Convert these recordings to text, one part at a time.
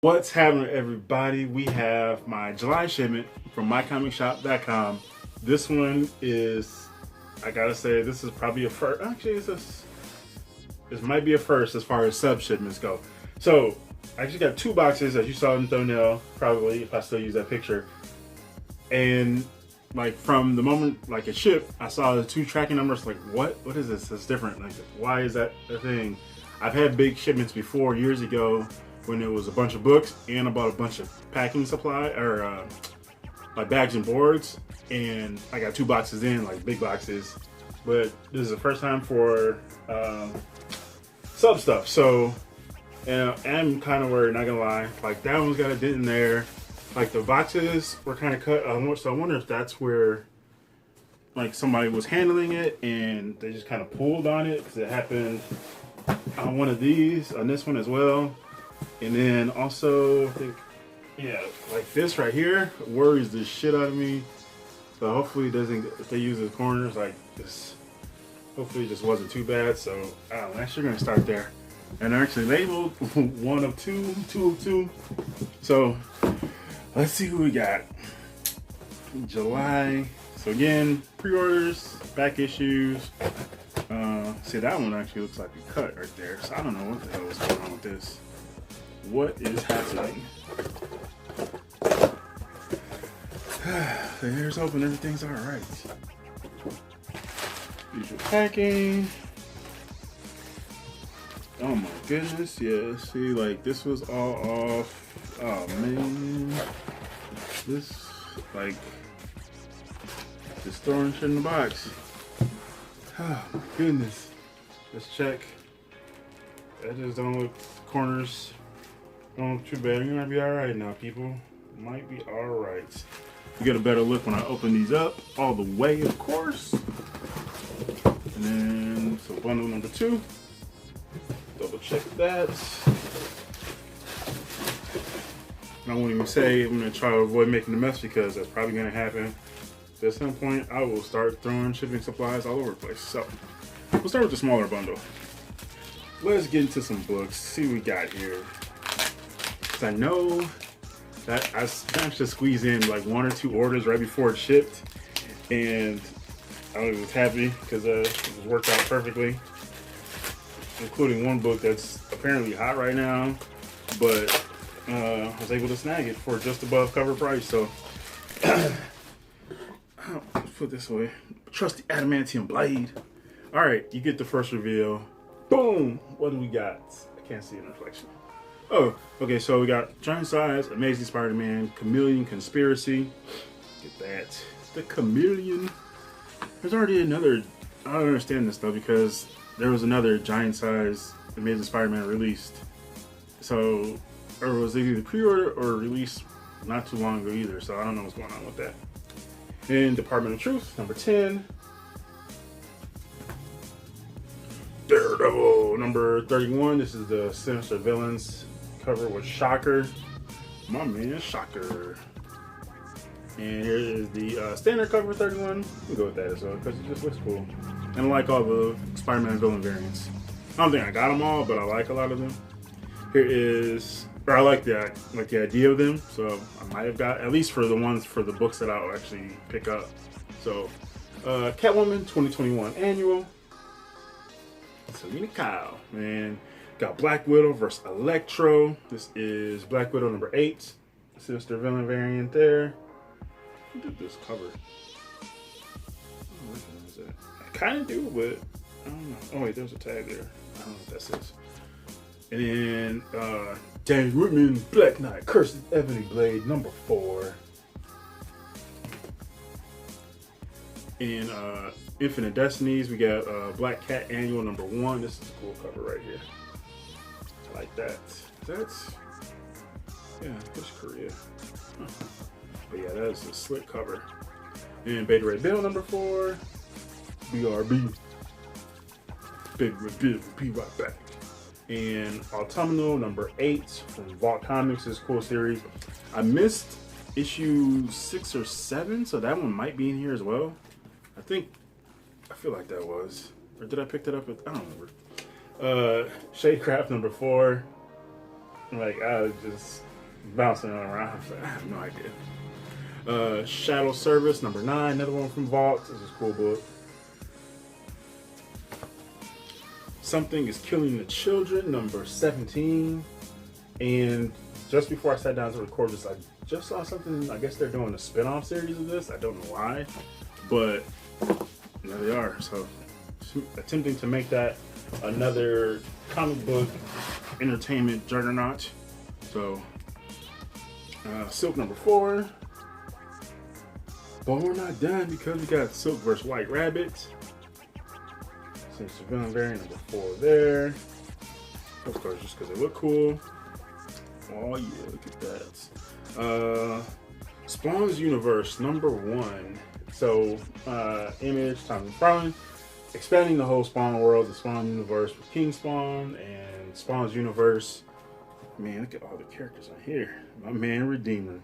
What's happening, everybody? We have my July shipment from MyComicShop.com. This one is, I gotta say, this is probably a first. Actually, this might be a first as far as sub shipments go. So, I actually got two boxes, as you saw in the thumbnail, probably, if I still use that picture. And, like, from the moment, like, it shipped, I saw the two tracking numbers, like, what is this? That's different. Like, why is that a thing? I've had big shipments before, years ago, when it was a bunch of books and I bought a bunch of packing supply or like bags and boards, and I got two boxes in, like big boxes, but this is the first time for sub stuff. So I'm kind of worried, not gonna lie, like that one's got a dent in there, like the boxes were kind of cut, so I wonder if that's where like somebody was handling it and they just kind of pulled on it, because it happened on one of these, on this one as well. And then also, I think, yeah, like this right here worries the shit out of me. So hopefully it doesn't, if they use the corners like this, hopefully it just wasn't too bad. So I'm actually going to start there. And they're actually labeled one of two, two of two. So let's see who we got. July. So again, pre-orders, back issues. See, that one actually looks like a cut right there. So I don't know what the hell is going on with this. What is happening? Here's hoping everything's all right. Usual packing. Oh my goodness, yeah. See, like this was all off. Oh man, this like just throwing shit in the box. Oh my goodness. Let's check. That just don't look, corners don't look too bad. You might be all right now, people. Might be all right. You get a better look when I open these up all the way, of course. And then, so bundle number 2. Double check that. And I won't even say I'm gonna try to avoid making a mess, because that's probably gonna happen. So at some point, I will start throwing shipping supplies all over the place. So we'll start with the smaller bundle. Let's get into some books. See what we got here. I know that I managed to squeeze in like 1 or 2 orders right before it shipped, and I was happy because it worked out perfectly, including one book that's apparently hot right now, but I was able to snag it for just above cover price. So let's put it this way: trust the adamantium blade. All right, you get the first reveal. Boom! What do we got? I can't see an reflection. Oh, okay, so we got Giant Size, Amazing Spider-Man, Chameleon Conspiracy. Get that. The Chameleon. There's already another, I don't understand this though, because there was another Giant Size Amazing Spider-Man released. So, or was it either pre-order or released not too long ago either, so I don't know what's going on with that. And Department of Truth, number 10. Daredevil number 31. This is the Sinister Villains cover with Shocker. My man, Shocker. And here is the standard cover 31. We'll go with that as well, because it just looks cool. And I like all the Spider-Man villain variants. I don't think I got them all, but I like a lot of them. Here is, or I like the idea of them, so I might have got, at least for the ones for the books that I'll actually pick up. So, Catwoman 2021 annual. Selena Kyle, man. Got Black Widow versus Electro. This is Black Widow number 8. Sinister villain variant there. Who did this cover? Oh, which one is that? I kind of do, but I don't know. Oh wait, there's a tag there. I don't know what that says. And then Danny Whitman, Black Knight, Cursed Ebony Blade number 4. And Infinite Destinies, we got Black Cat Annual number 1. This is a cool cover right here. I like that. That's, yeah, Push Korea. Huh. But yeah, that is a slick cover. And Beta Ray Bill number 4. BRB. Beta Ray Bill will be right back. And Autumnal number 8 from Vault Comics, this cool series. I missed issue 6 or 7, so that one might be in here as well. I feel like that was. Or did I pick that up at, I don't remember. Shadecraft number 4. Like, I was just bouncing around. I have no idea. Shadow Service number 9, another one from Vault. This is a cool book. Something is Killing the Children number 17. And just before I sat down to record this, I just saw something. I guess they're doing a spin-off series of this. I don't know why, but there they are. So attempting to make that another comic book entertainment juggernaut. So Silk number 4. But we're not done because we got Silk vs. White Rabbit. Since the villain variant number 4 there. Of course, just because they look cool. Oh yeah, look at that. Spawn's Universe number 1. So Image, Tom McFarlane, expanding the whole Spawn world, the Spawn universe with King Spawn and Spawn's Universe. Man, look at all the characters on here. My man Redeemer.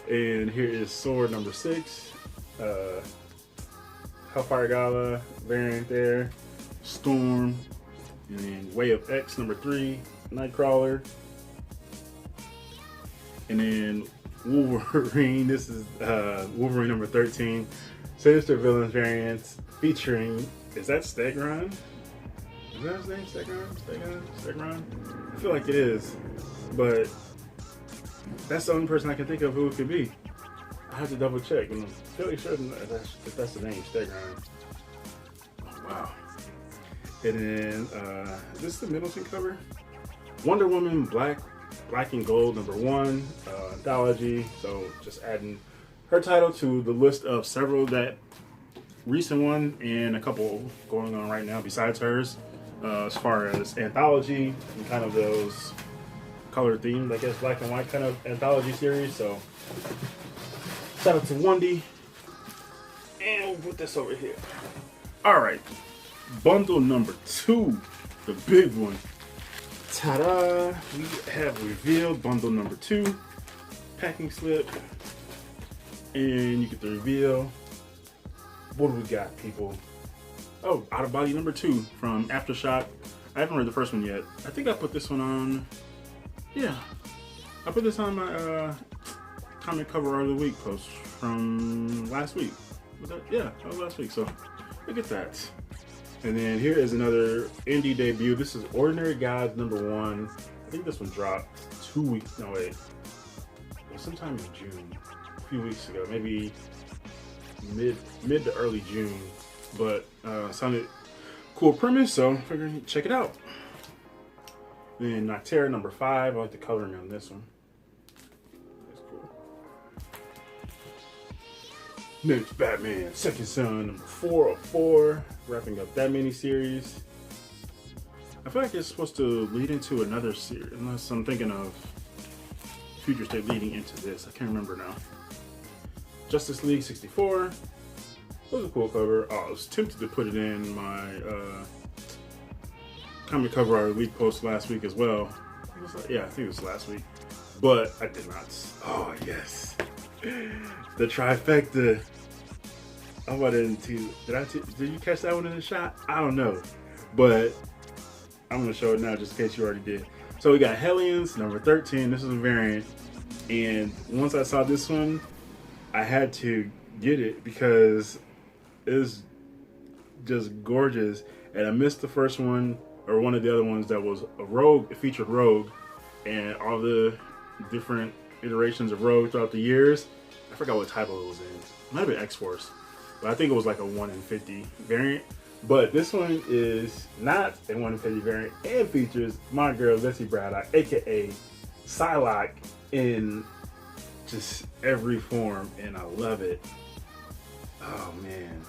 And here is Sword number 6. Hellfire Gala variant there. Storm. And then Way of X number 3. Nightcrawler. And then Wolverine. This is Wolverine number 13. Sinister Villains variants featuring, is that Stegron? Is that his name? Stegron? I feel like it is. But that's the only person I can think of who it could be. I have to double check. I'm fairly certain if that's the name, Stegron. Oh, wow. And then, is this the Middleton cover? Wonder Woman Black and Gold number 1, anthology. So just adding her title to the list of several that recent one and a couple going on right now besides hers. As far as anthology and kind of those color themed, I guess, black and white kind of anthology series. So shout out to Wendy. And we'll put this over here. All right, bundle number 2, the big one. Ta-da! We have revealed bundle number 2, packing slip, and you get the reveal. What do we got, people? Oh, Out of Body number 2 from Aftershock. I haven't read the first one yet. I think I put this one on. Yeah, I put this on my comic cover of the week post from last week. Was that? Yeah, that was last week. So look at that. And then here is another indie debut. This is Ordinary Gods number 1. I think this one dropped 2 weeks. No wait, well, sometime in June, a few weeks ago, maybe mid to early June. But sounded cool premise, so figured check it out. Then Nocterra number 5. I like the coloring on this one. That's cool. Next, Batman Second Son number 404. Wrapping up that mini-series. I feel like it's supposed to lead into another series, unless I'm thinking of Future State leading into this. I can't remember now. Justice League 64. That was a cool cover. Oh, I was tempted to put it in my comic cover art week post last week as well. Yeah, I think it was last week, but I did not. Oh yes, the trifecta. Oh, I didn't. Did you catch that one in the shot? I don't know, but I'm gonna show it now just in case you already did. So we got Hellions number 13. This is a variant, and once I saw this one, I had to get it because it's just gorgeous. And I missed the first one, or one of the other ones that was a Rogue, it featured Rogue, and all the different iterations of Rogue throughout the years. I forgot what title it was in. It might have been X-Force, but I think it was like a 1 in 50 variant. But this one is not a 1 in 50 variant and features my girl Leslie Braddock, aka Psylocke, in just every form, and I love it. Oh man.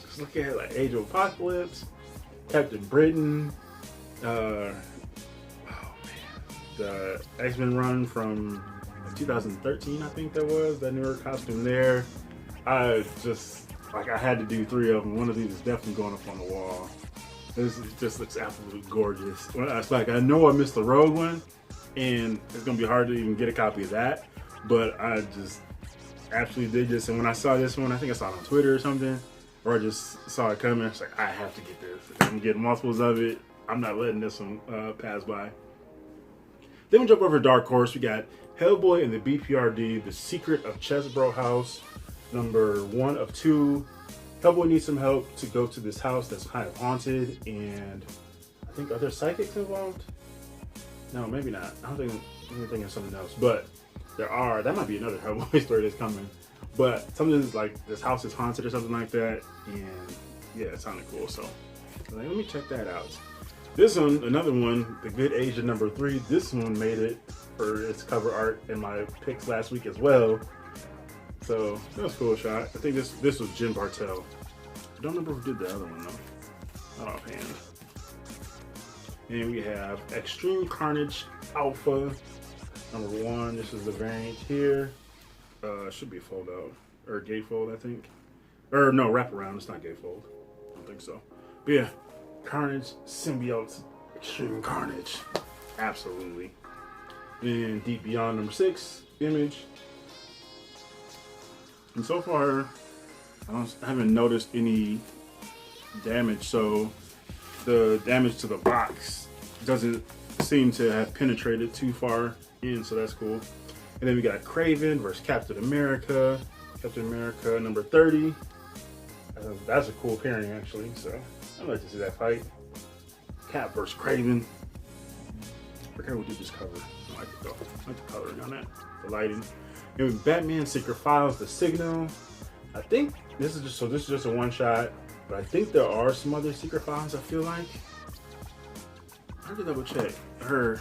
Just look at it, like Age of Apocalypse, Captain Britain, oh man, the X-Men run from 2013, I think that was, that newer costume there. I just, like, I had to do 3 of them. One of these is definitely going up on the wall. This just looks absolutely gorgeous. It's like, I know I missed the Rogue one, and it's gonna be hard to even get a copy of that, but I just absolutely did this. And when I saw this one, I think I saw it on Twitter or something, or I just saw it coming. It's like, I have to get this. I'm getting multiples of it. I'm not letting this one pass by. Then we jump over to Dark Horse. We got Hellboy and the BPRD, The Secret of Chesbro House, number 1 of 2. Hellboy needs some help to go to this house that's kind of haunted, and I think, are there psychics involved? No, maybe not. I don't think anything is something else, but there are. That might be another Hellboy story that's coming. But something's like this house is haunted or something like that, and yeah, it sounded cool. So let me check that out. This one, another one, The Good Asian number 3. This one made it for its cover art in my picks last week as well. So that was a cool shot. I think this was Jen Bartel. I don't remember who did the other one though. Not offhand. And we have Extreme Carnage Alpha number 1. This is the variant here. Should be fold out or gatefold, I think. Or no, wraparound. It's not gatefold. I don't think so. But yeah, Carnage Symbiotes Extreme Carnage. Absolutely. And Deep Beyond number 6 image. And so far, I haven't noticed any damage. So the damage to the box doesn't seem to have penetrated too far in. So that's cool. And then we got Craven versus Captain America. Captain America number 30. That's a cool pairing actually. So I'd like to see that fight. Cap versus Craven. I forget who did this cover. I like it though. I like the coloring on that. The lighting. And with Batman Secret Files, The Signal. I think this is just a one shot, but I think there are some other Secret Files. I feel like. I have to double check. I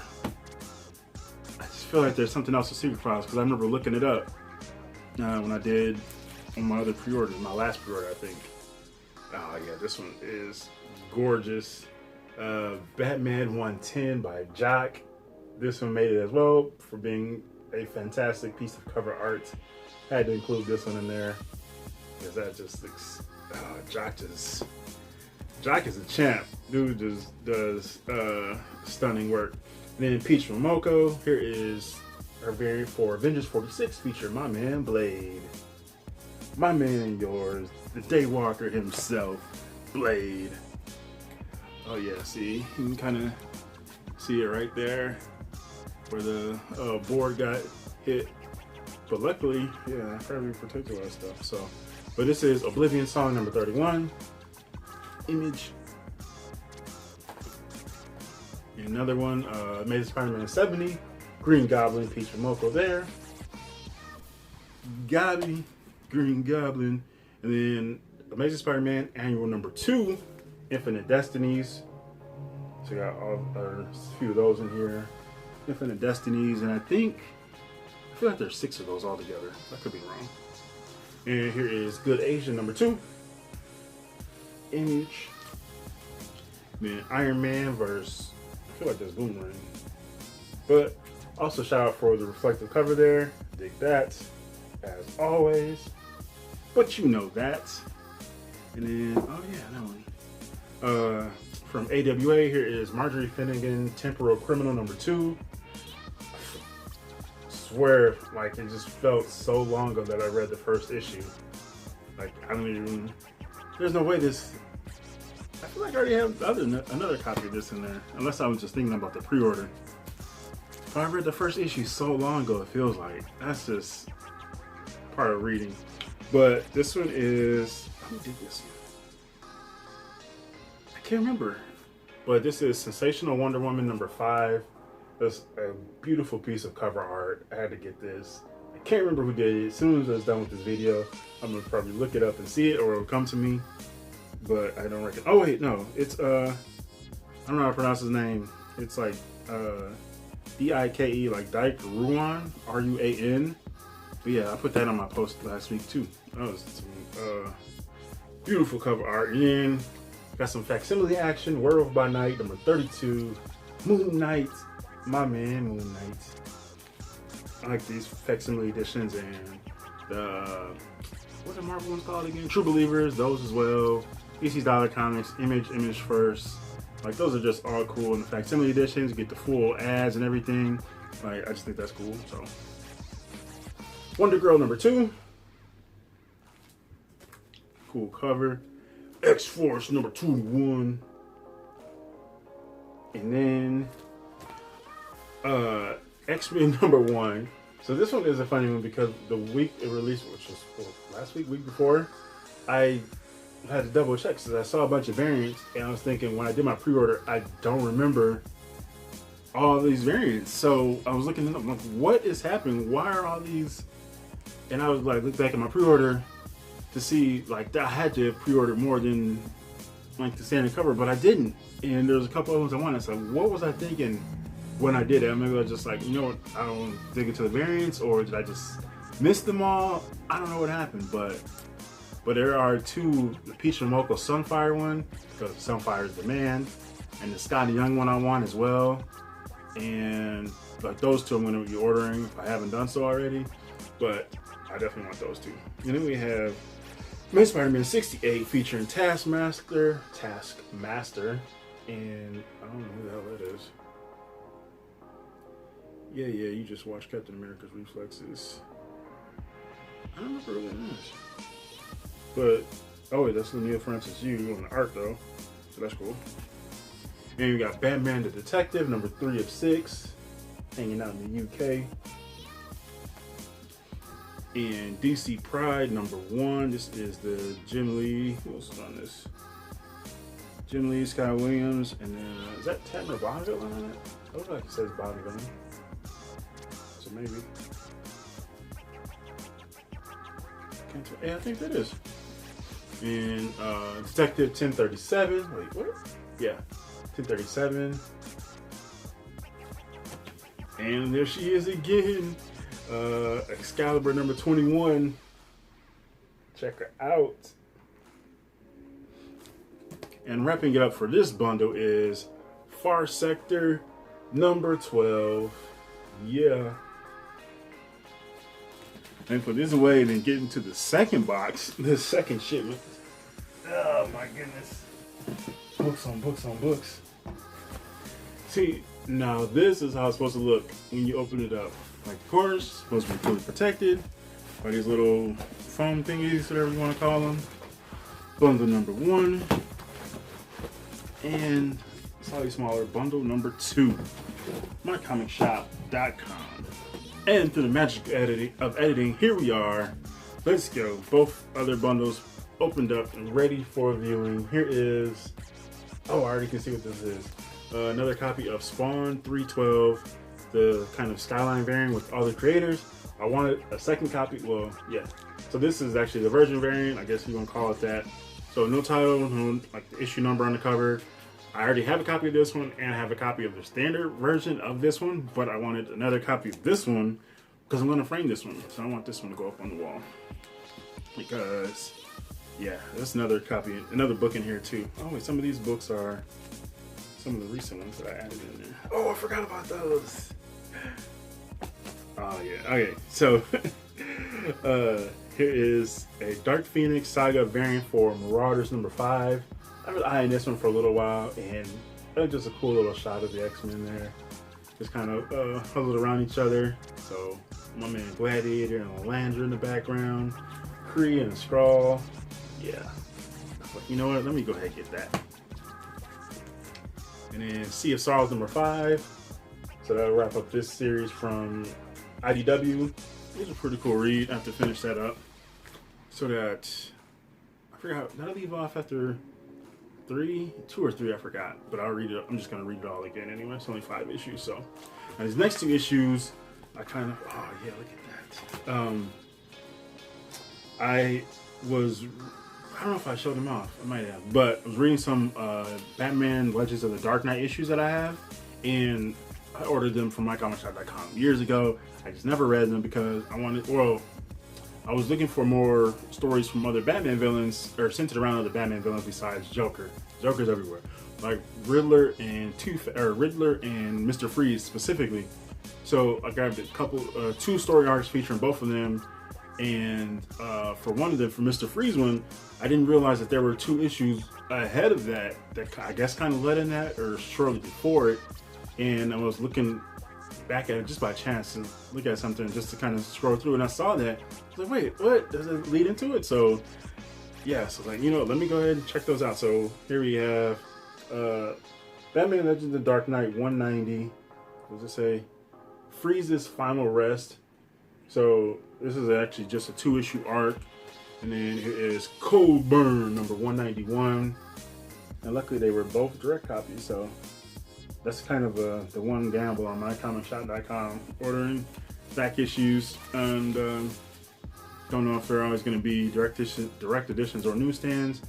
just feel like there's something else with Secret Files because I remember looking it up when I did on my other pre-orders, my last pre-order, I think. Oh yeah, this one is gorgeous. Batman 110 by Jock. This one made it as well for being a fantastic piece of cover art. Had to include this one in there because that just looks. Jock is a champ. Dude just does stunning work. And then Peach Momoko. Here is her variant for Avengers 46 feature my man Blade. My man and yours, the Daywalker himself, Blade. Oh yeah, see, you can kind of see it right there where the board got hit. But luckily, yeah, fairly protected all that stuff. So, but this is Oblivion Song number 31. Image. And another one, Amazing Spider-Man 70. Green Goblin, Peach Momoko there. Gabby, Green Goblin. And then Amazing Spider-Man Annual number 2. Infinite Destinies. So we got a few of those in here. Infinite Destinies, and I feel like there's 6 of those all together. I could be wrong. And here is Good Asian number 2. Image. Then Iron Man versus, I feel like there's Boomerang. But also shout out for the reflective cover there. Dig that, as always. But you know that. And then, oh yeah, that one. From AWA, here is Marjorie Finnegan, Temporal Criminal number 2. I swear, like, it just felt so long ago that I read the first issue. Like, I don't even, there's no way this, I feel like I already have another copy of this in there, unless I was just thinking about the pre-order. But I read the first issue so long ago, it feels like. That's just part of reading. But this one is, who did this one? I can't remember, but this is Sensational Wonder Woman number 5. That's a beautiful piece of cover art. I had to get this. I can't remember who did it. As soon as I was done with this video, I'm gonna probably look it up and see it, or it'll come to me. But I don't reckon. Oh wait, no, it's I don't know how to pronounce his name. It's like D-I-K-E, like Dike Ruan, R-U-A-N. But yeah, I put that on my post last week too. That was some beautiful cover art. And then got some facsimile action. Werewolf by Night, number 32. Moon Knight, my man, Moon Knight. I like these facsimile editions, and the, what are Marvel ones called again? True Believers, those as well. EC's Dollar Comics, Image First. Like, those are just all cool. And the facsimile editions, you get the full ads and everything. Like, I just think that's cool. So, Wonder Girl number 2. Cool cover. X-Force number 21. And then X-Men #1. So this one is a funny one because the week it released, which was last week before, I had to double check because I saw a bunch of variants, and I was thinking when I did my pre-order, I don't remember all these variants. So I was looking at them, like, what is happening? Why are all these? And I was like, look back at my pre-order to see, like, I had to pre-order more than like the standard cover, but I didn't. And there was a couple of ones I wanted. So what was I thinking when I did it? Maybe I was just like, you know what, I don't dig into the variants, or did I just miss them all? I don't know what happened, but there are two, the Peach and Mocha Sunfire one, because Sunfire is the man, and the Scotty Young one I want as well. And like those two I'm going to be ordering if I haven't done so already, but I definitely want those two. And then we have Spider-Man 68 featuring Taskmaster, and I don't know who the hell that is. Yeah, you just watched Captain America's Reflexes. I don't remember who that is. But, oh wait, that's Lania Francis Yu on the art though, so that's cool. And you got Batman the Detective, #3 of 6, hanging out in the UK. And DC Pride #1, this is the Jim Lee, who else is on this? Jim Lee, Sky Williams, and then, is that Tamara Bonneville on it? It looks like it says Bonneville. So maybe. Yeah, I think that is. And Detective 1037, wait, what? Yeah, 1037. And there she is again. Excalibur #21. Check her out. And wrapping it up for this bundle is Far Sector #12. Yeah. And put this away and then get into the second box, the second shipment. Oh my goodness. Books on books on books. See, now this is how it's supposed to look when you open it up. Like, of course, it's supposed to be fully protected by these little foam thingies, whatever you want to call them. Bundle #1. And slightly smaller bundle #2. MyComicShop.com. And through the magic of editing, here we are. Let's go. Both other bundles opened up and ready for viewing. Here is, oh, I already can see what this is. Another copy of Spawn 312, the kind of Skyline variant with all the creators. I wanted a second copy. Well, yeah. So this is actually the Virgin variant. I guess you want to call it that. So no title, no like the issue number on the cover. I already have a copy of this one, and I have a copy of the standard version of this one, but I wanted another copy of this one because I'm going to frame this one. So I want this one to go up on the wall. Because, yeah, there's another copy, another book in here too. Oh, wait, some of these books are some of the recent ones that I added in there. Oh, I forgot about those. Oh, yeah. Okay, so here is a Dark Phoenix Saga variant for Marauders #5. I was eyeing this one for a little while, and just a cool little shot of the X-Men there. Just kind of huddled around each other. So, my man Gladiator and Landra in the background. Kree and Skrull. Yeah. But you know what? Let me go ahead and get that. And then Sea of Sorrows #5. So that'll wrap up this series from IDW. It was a pretty cool read. I have to finish that up. So that, I forgot, did I leave off after 2 or 3, I forgot, but I'll read it. I'm just gonna read it all again anyway. It's only 5 issues, so. And these next 2 issues, I kind of, oh yeah, look at that. I don't know if I showed them off. I might have, but I was reading some Batman Legends of the Dark Knight issues that I have, and I ordered them from MyComicShop.com years ago. I just never read them because I was looking for more stories from other Batman villains, or centered around other Batman villains besides Joker. Joker's everywhere, like Riddler and Riddler and Mr. Freeze specifically. So I grabbed a couple, 2 story arcs featuring both of them, and for one of them, for Mr. Freeze one, I didn't realize that there were 2 issues ahead of that I guess kind of led in that, or shortly before it, and I was looking back at it just by chance and look at something just to kind of scroll through, and I saw that. I was like, wait, what? Does it lead into it? So yeah, so like, you know, let me go ahead and check those out. So here we have Batman Legends of the Dark Knight 190. What does it say? Freeze's Final Rest. So this is actually just a 2-issue arc. And then here is Cold Burn number 191. And luckily they were both direct copies, so that's kind of the one gamble on MyComicShop.com ordering back issues. And don't know if they're always going to be direct editions or newsstands.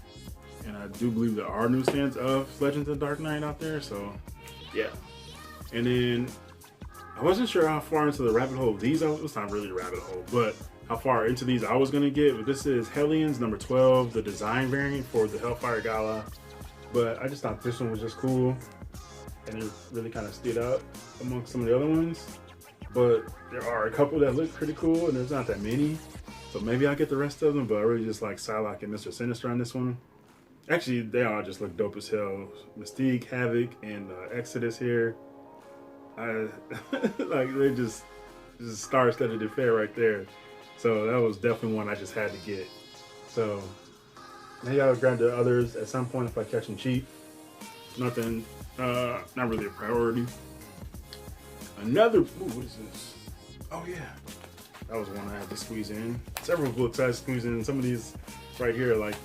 And I do believe there are newsstands of Legends of Dark Knight out there, so yeah. And then I wasn't sure how far into the rabbit hole these are. It's not really a rabbit hole, but how far into these I was going to get. But this is Hellions number 12, the design variant for the Hellfire Gala. But I just thought this one was just cool, and it really kind of stood out amongst some of the other ones. But there are a couple that look pretty cool, and there's not that many. So maybe I'll get the rest of them, but I really just like Psylocke and Mr. Sinister on this one. Actually, they all just look dope as hell. Mystique, Havoc, and Exodus here. Like, they just star-studded affair right there. So that was definitely one I just had to get. So maybe I'll grab the others at some point if I catch them cheap. Nothing, not really a priority. Another, ooh, what is this? Oh yeah, that was one I had to squeeze in. Several books I squeezed in. Some of these right here, like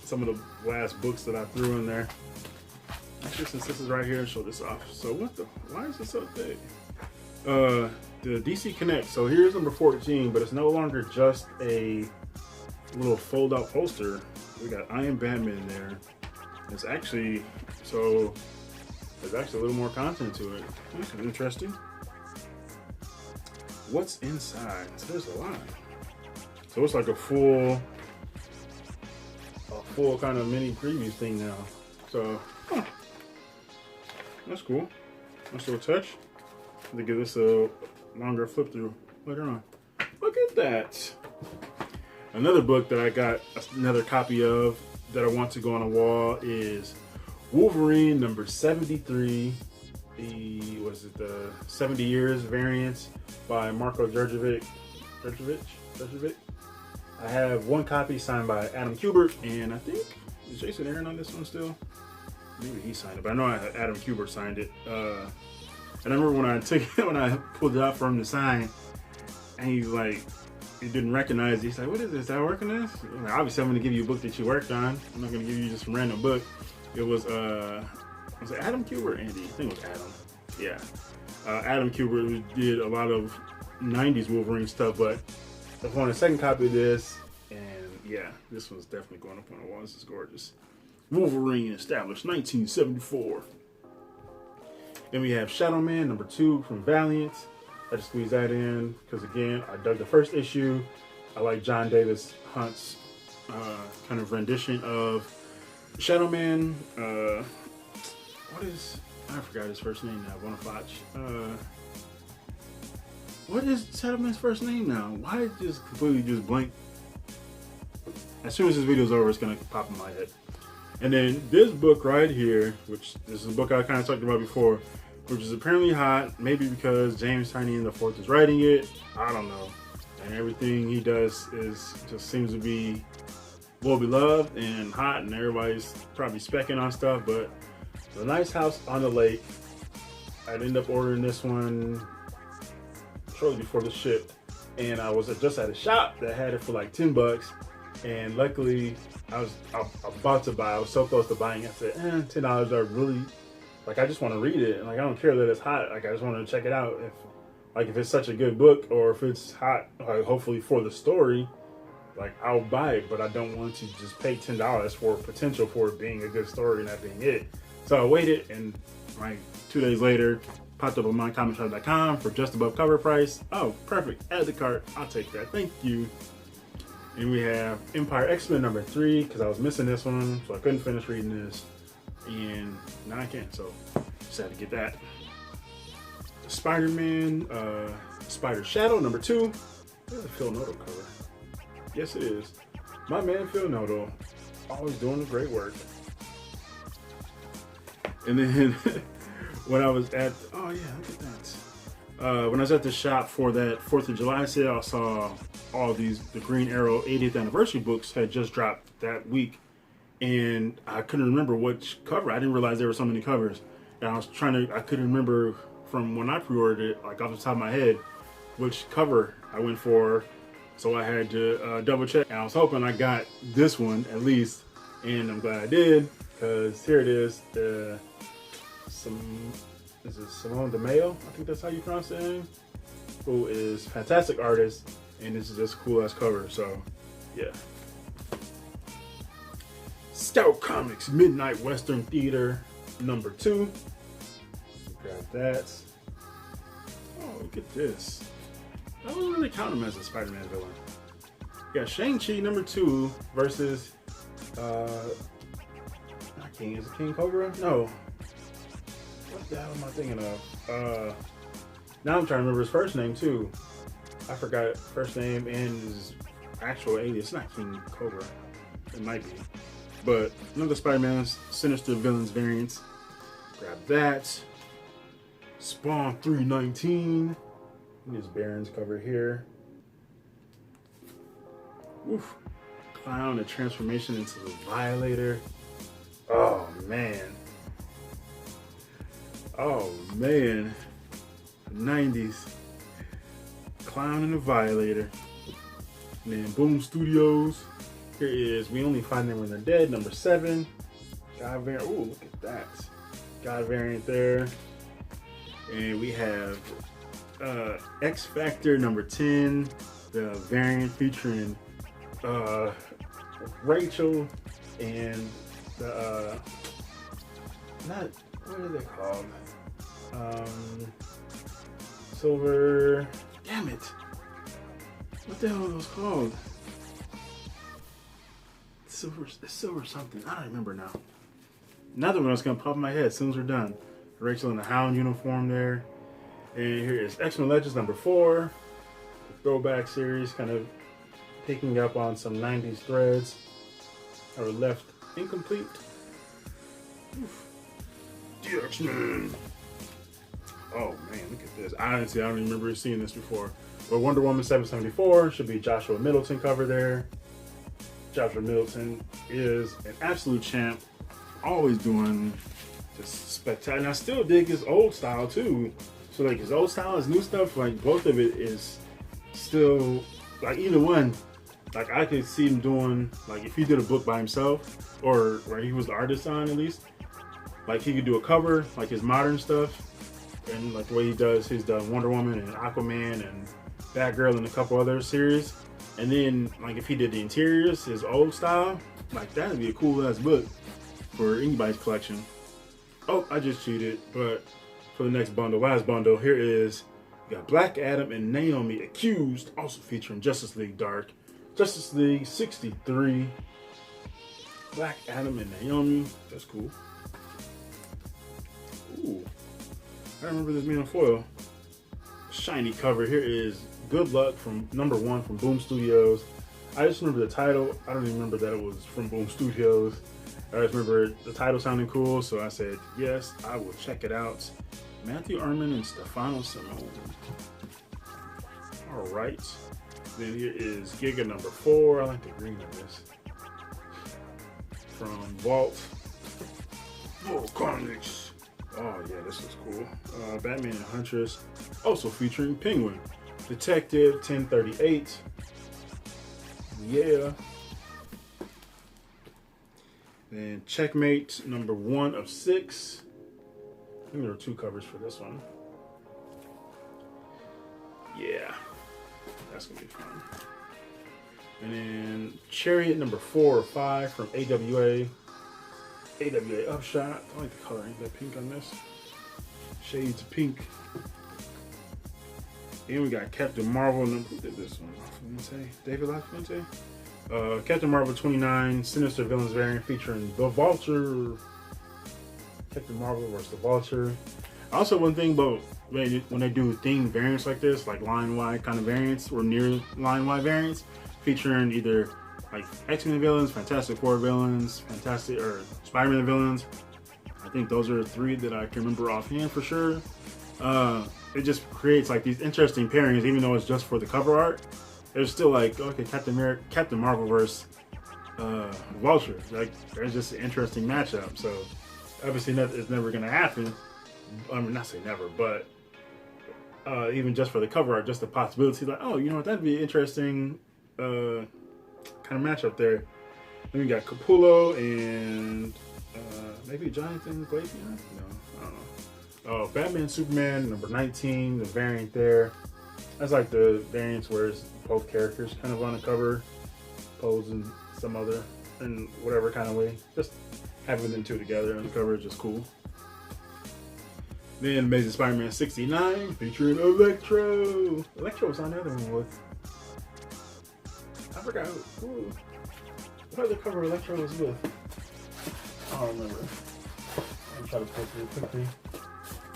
some of the last books that I threw in there. Actually, since this is right here, show this off. So why is it so thick? The DC Connect. So here's number 14, but it's no longer just a little fold-out poster. We got I Am Batman there. It's actually, so there's actually a little more content to it. That's interesting. What's inside? So there's a lot. So it's like a full kind of mini preview thing now. So, that's cool. Nice little touch. To give this a longer flip through later on. Look at that. Another book that I got another copy of that I want to go on a wall is Wolverine number 73. The 70 Years variant by Marko Djurjevic. I have one copy signed by Adam Kubert, and I think, is Jason Aaron on this one still? Maybe he signed it, but I know Adam Kubert signed it. And I remember when I took it, when I pulled it out for him to sign, and he didn't recognize it. He's like, "What is this? Did I work on this?" Like, obviously, I'm going to give you a book that you worked on. I'm not going to give you just some random book. It was Adam Kubert, Andy. I think it was Adam. Yeah, Adam Kubert did a lot of '90s Wolverine stuff, but I wanted a second copy of this, and yeah, this one's definitely going up on the wall. This is gorgeous. Wolverine established 1974. Then we have Shadow Man number 2 from Valiant. I just squeezed that in because, again, I dug the first issue. I like John Davis Hunt's kind of rendition of Shadow Man. I forgot his first name now. Bonafach. What is Shadow Man's first name now? Why it just completely just blank? As soon as this video's over, it's gonna pop in my head. And then this book right here, which this is a book I kind of talked about before, which is apparently hot, maybe because James Tynion IV is writing it. I don't know. And everything he does just seems to be well beloved and hot, and everybody's probably specking on stuff. But The Nice House on the Lake, I'd end up ordering this one shortly before this shipped, and I was just at a shop that had it for like $10, and luckily I was about to buy. I was so close to buying. I said, $10 are really, like, I just want to read it, and like, I don't care that it's hot. Like, I just want to check it out. If it's such a good book, or if it's hot, like, hopefully for the story, like, I'll buy it. But I don't want to just pay $10 for potential for it being a good story and that being it. So I waited, and like 2 days later, popped up on MyComicShop.com for just above cover price. Oh, perfect. Add to cart. I'll take that. Thank you. And we have Empire X-Men number 3, because I was missing this one, so I couldn't finish reading this. And now I can, so just had to get that. Spider-Man, Spider Shadow number 2. There's a Phil Noto cover. Yes, it is. My man Phil Noto, always doing great work. And then when I was at, oh yeah, look at that. When I was at the shop for that 4th of July sale, I saw all the Green Arrow 80th anniversary books had just dropped that week. And I couldn't remember which cover. I didn't realize there were so many covers. And I couldn't remember from when I pre-ordered it, like off the top of my head, which cover I went for. So I had to double check. And I was hoping I got this one at least, and I'm glad I did, because here it is. Is it Simone DeMeo? I think that's how you pronounce it. Name. Who is fantastic artist, and this is just cool ass cover. So, yeah. Scout Comics Midnight Western Theater number 2. Grab that. Oh, look at this. I wouldn't really count him as a Spider-Man villain. Yeah, Shang-Chi number 2 versus not King. Is it King Cobra? No. What the hell am I thinking of? Now I'm trying to remember his first name too. I forgot first name and his actual alias. It's not King Cobra. It might be. But another Spider-Man's Sinister Villains variants. Grab that. Spawn 319. And his Baron's cover here. Oof. Clown, a transformation into the Violator. Oh man. Oh man. 90s. Clown and the Violator. And then Boom Studios. Here is We Only Find Them When They're Dead, number 7. God variant. Ooh, look at that. God variant there. And we have X Factor number 10. The variant featuring Rachel and the what are they called? Silver. Damn it! What the hell are those called? Silver something. I don't remember now. Another one that's gonna pop in my head as soon as we're done. Rachel in the Hound uniform there. And here is X-Men Legends number 4. The throwback series, kind of picking up on some 90s threads that were left incomplete. Oof. The X-Men. Oh man, look at this. Honestly, I don't remember seeing this before. But Wonder Woman 774 should be Joshua Middleton cover there. Joshua Middleton is an absolute champ. Always doing just spectacular. And I still dig his old style too. So like his old style, his new stuff, like both of it is still, like either one, like I could see him doing, like if he did a book by himself or where he was the artist on at least, like he could do a cover, like his modern stuff, and like the way he does, he's done Wonder Woman and Aquaman and Batgirl and a couple other series. And then like if he did the interiors, his old style, like that would be a cool ass book for anybody's collection. Oh, I just cheated, but for the next bundle, last bundle, here is, we got Black Adam and Naomi Accused, also featuring Justice League Dark, Justice League 63, Black Adam and Naomi, that's cool. Ooh, I remember this being on foil. Shiny cover, here is Good Luck from number 1 from Boom Studios. I just remember the title, I don't even remember that it was from Boom Studios. I just remember the title sounding cool, so I said, yes, I will check it out. Matthew Arman and Stefano Simone. All right. Then here is Giga number 4. I like the green of this. From Vault. Oh, Carnage. Oh, yeah, this is cool. Batman and Huntress. Also featuring Penguin. Detective 1038. Yeah. Then Checkmate number 1 of 6. I think there were 2 covers for this one. Yeah, that's gonna be fun. And then Chariot number 4 or 5 from AWA. AWA Upshot. I like the color. Ain't that pink on this? Shades of pink. And we got Captain Marvel. Who did this one? LaFuente? David LaFuente? Captain Marvel 29 Sinister Villains variant featuring the Vulture. Captain Marvel versus the Vulture. Also, one thing about when they do themed variants like this, like line-wide kind of variants or near line-wide variants, featuring either like X-Men villains, Fantastic Four villains, Spider-Man villains. I think those are 3 that I can remember offhand for sure. It just creates like these interesting pairings, even though it's just for the cover art. It's still like, okay, Captain Marvel versus Vulture. Like, there's just an interesting matchup. So obviously it's never gonna happen, I mean, not say never, but even just for the cover art, just the possibility, like, oh, you know what, that'd be an interesting kind of matchup there. Then we got Capullo and maybe Jonathan Glapion? No, I don't know. Oh, Batman Superman number 19, the variant there. That's like the variants where it's both characters kind of on the cover, posed in some other, in whatever kind of way. Just having them two together on the cover is just cool. Then Amazing Spider-Man 69 featuring Electro. Electro was on the other one with. I forgot who the cover Electro was with. I don't remember. I'm trying to post it quickly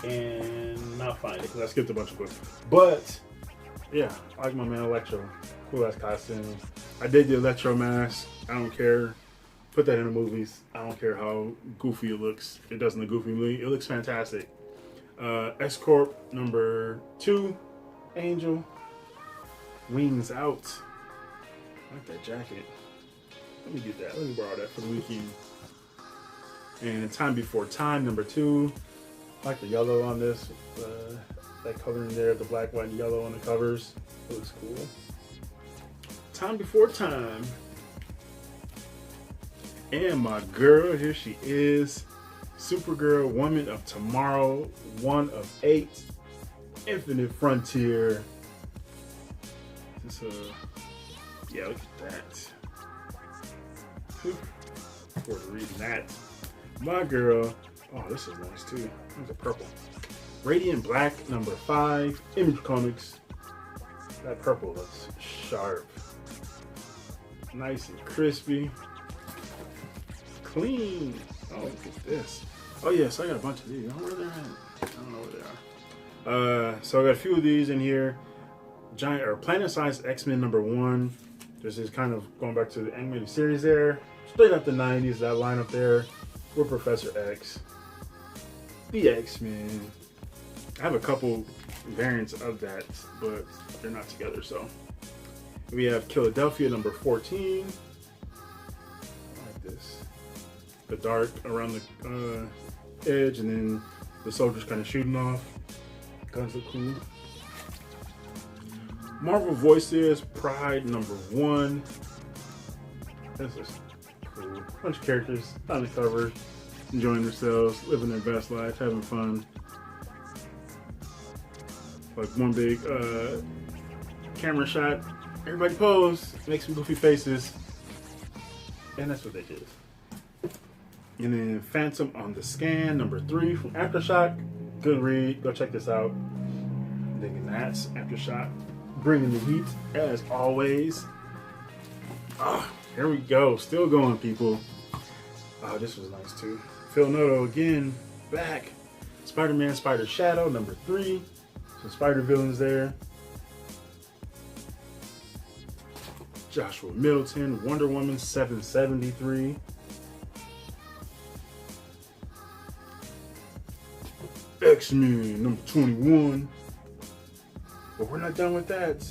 and not find it because I skipped a bunch of books. But yeah, I like my man Electro. Cool ass costume. I did the Electro mask. I don't care. Put that in the movies. I don't care how goofy it looks. It doesn't look goofy to me. It looks fantastic. X-Corp number 2, Angel. Wings out. I like that jacket. Let me get that. Let me borrow that for the weekend. And Time Before Time number 2. I like the yellow on this. That color in there, the black, white, and yellow on the covers. It looks cool. Time Before Time. And my girl, here she is. Supergirl, Woman of Tomorrow, 1 of 8. Infinite Frontier. This, yeah, look at that. Forward to reading that. My girl. Oh, this is nice too. There's a purple. Radiant Black number 5. Image Comics. That purple looks sharp. Nice and crispy. Clean. Oh, look at this. Oh yeah, so I got a bunch of these. I don't know where they're at. I don't know where they are. So I got a few of these in here. Giant or planet-sized X-Men number 1. This is kind of going back to the animated series there. Straight up the 90s, that lineup there. With Professor X. The X-Men. I have a couple variants of that, but they're not together, so. We have Philadelphia number 14. I like this. The dark around the edge, and then the soldiers kind of shooting off. Guns look cool. Marvel Voices Pride number 1. This is cool. Bunch of characters on the cover, enjoying themselves, living their best life, having fun. Like one big camera shot. Everybody pose, make some goofy faces, and that's what they did. And then Phantom on the Scan, number 3 from Aftershock. Good read. Go check this out. I'm digging that. Aftershock. Bringing the heat, as always. Oh, here we go. Still going, people. Oh, this was nice, too. Phil Noto again. Back. Spider-Man, Spider Shadow, number 3. Some Spider villains there. Joshua Middleton, Wonder Woman 773. X-Men number 21. But we're not done with that,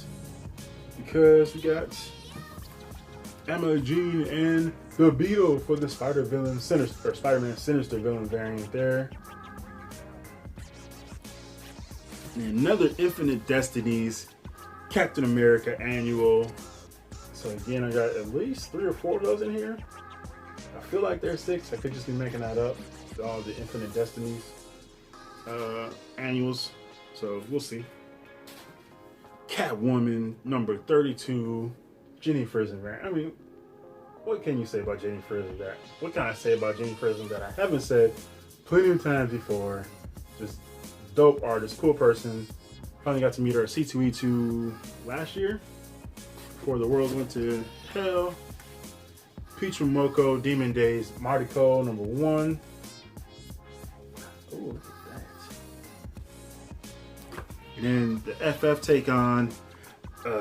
because we got Emma Jean and the Beetle for the Spider-Man Sinister villain variant there. And another Infinite Destinies Captain America annual. So again, I got at least 3 or 4 of those in here. I feel like there's 6. I could just be making that up. All the Infinite Destinies annuals. So we'll see. Catwoman number 32. Jenny Frison variant. I mean, what can you say about Jenny Frison that? What can I say about Jenny Frison that I haven't said plenty of times before? Just dope artist, cool person. Finally got to meet her at C2E2 last year, before the world went to hell. Peach from Moko, Demon Days, Marty Cole, number 1. Oh, look at that. And then the FF take on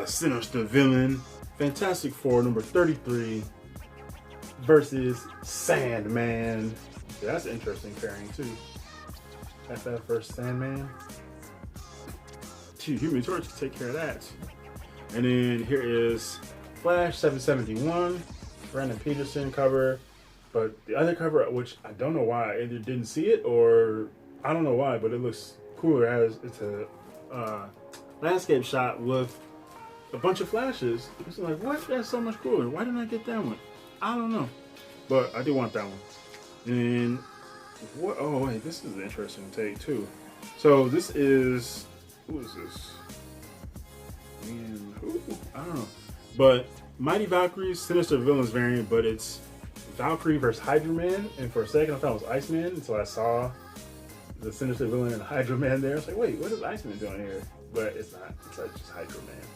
Sinister Villain, Fantastic Four, number 33, versus Sandman. Yeah, that's an interesting pairing, too. FF versus Sandman. Gee, Human Torch can take care of that. And then here is Flash 771, Brandon Peterson cover. But the other cover, which I don't know why, I either didn't see it or I don't know why, but it looks cooler. It's a landscape shot with a bunch of flashes. It's like, what? That's so much cooler. Why didn't I get that one? I don't know, but I do want that one. And what? Oh wait, this is an interesting take too. So this is, who is this? Man, who? I don't know. But Mighty Valkyrie's Sinister Villains variant, but it's Valkyrie versus Hydra Man. And for a second I thought it was Iceman until I saw the Sinister Villain and Hydra Man there. I was like, wait, what is Iceman doing here? But it's not. It's like just Hydra Man.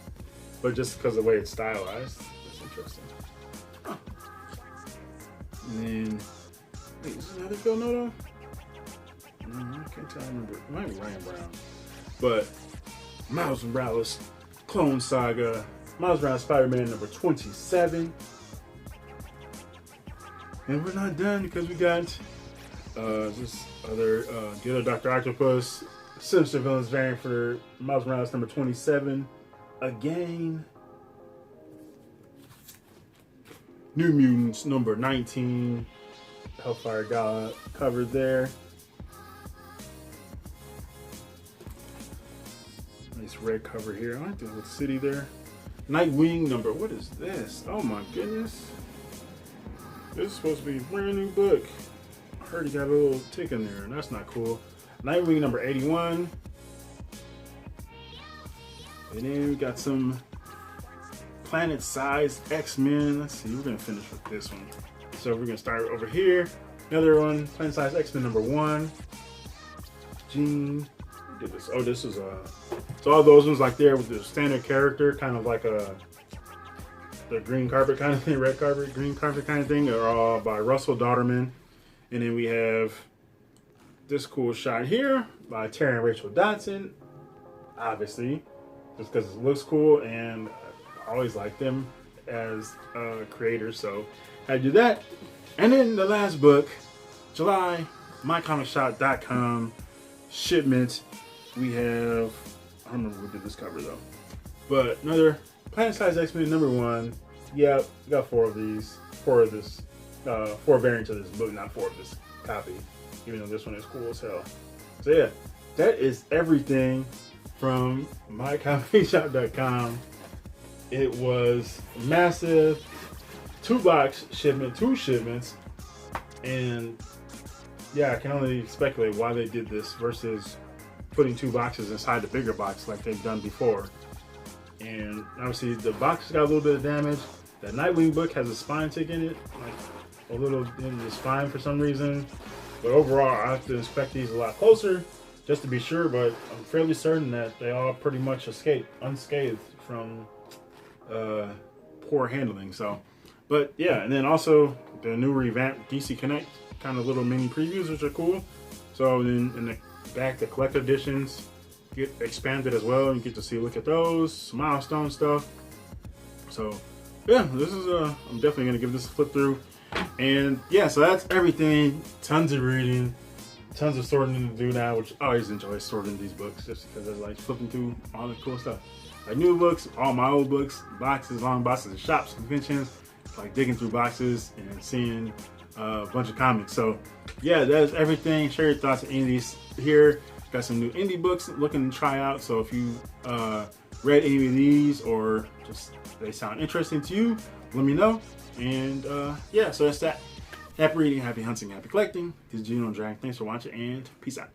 But just because of the way it's stylized, it's interesting. Huh. And then, wait, is this another Phil Noto? No, I can't tell. I remember. It might be Ryan Brown. But Miles Morales Clone Saga, Miles Morales Spider-Man number 27. And we're not done because we got this other Ghetto Dr. Octopus Sinister Villains variant for Miles Morales number 27. Again. New Mutants number 19. Hellfire God covered there. Nice red cover here. I like the little city there. Nightwing number. What is this? Oh my goodness. This is supposed to be a brand new book. I heard he got a little tick in there, and that's not cool. Nightwing number 81. And then we got some planet-sized X-Men. Let's see, we're gonna finish with this one. So we're gonna start over here. Another one, planet-sized X-Men number 1. Gene. Did this? Oh, this is so all those ones like there with the standard character, kind of like the green carpet kind of thing, red carpet, green carpet kind of thing, are all by Russell Dauterman. And then we have this cool shot here by Terry and Rachel Dotson, obviously, just because it looks cool, and I always like them as creators, so I do that. And then the last book, July, MyComicShop.com, Shipment. We have, I don't remember who did this cover though, but another planet-sized X-Men number 1. Yeah, we got 4 of these, 4 of this, 4 variants of this book, not 4 of this copy, even though this one is cool as hell. So yeah, that is everything from MyComicShop.com. It was massive, 2-box shipment, 2 shipments, and yeah, I can only speculate why they did this versus putting 2 boxes inside the bigger box like they've done before. And obviously the box got a little bit of damage. That Nightwing book has a spine tick in it, like a little in the spine for some reason. But overall, I have to inspect these a lot closer just to be sure, but I'm fairly certain that they all pretty much escaped unscathed from poor handling. So, but yeah, and then also the new revamped DC Connect kind of little mini previews, which are cool. So then in the back, the collector editions get expanded as well. You get to see, look at those milestone stuff. So yeah, this is I'm definitely gonna give this a flip through. And yeah, so that's everything. Tons of reading, tons of sorting to do now, which I always enjoy sorting these books just because I like flipping through all the cool stuff. Like new books, all my old books, boxes, long boxes of shops, conventions, like digging through boxes and seeing a bunch of comics. So yeah, that's everything. Share your thoughts on any of these here. Got some new indie books looking to try out. So if you read any of these or just they sound interesting to you, let me know. And yeah, so that's that. Happy reading, happy hunting, happy collecting. This is GENOTHADRAGON. Thanks for watching and peace out.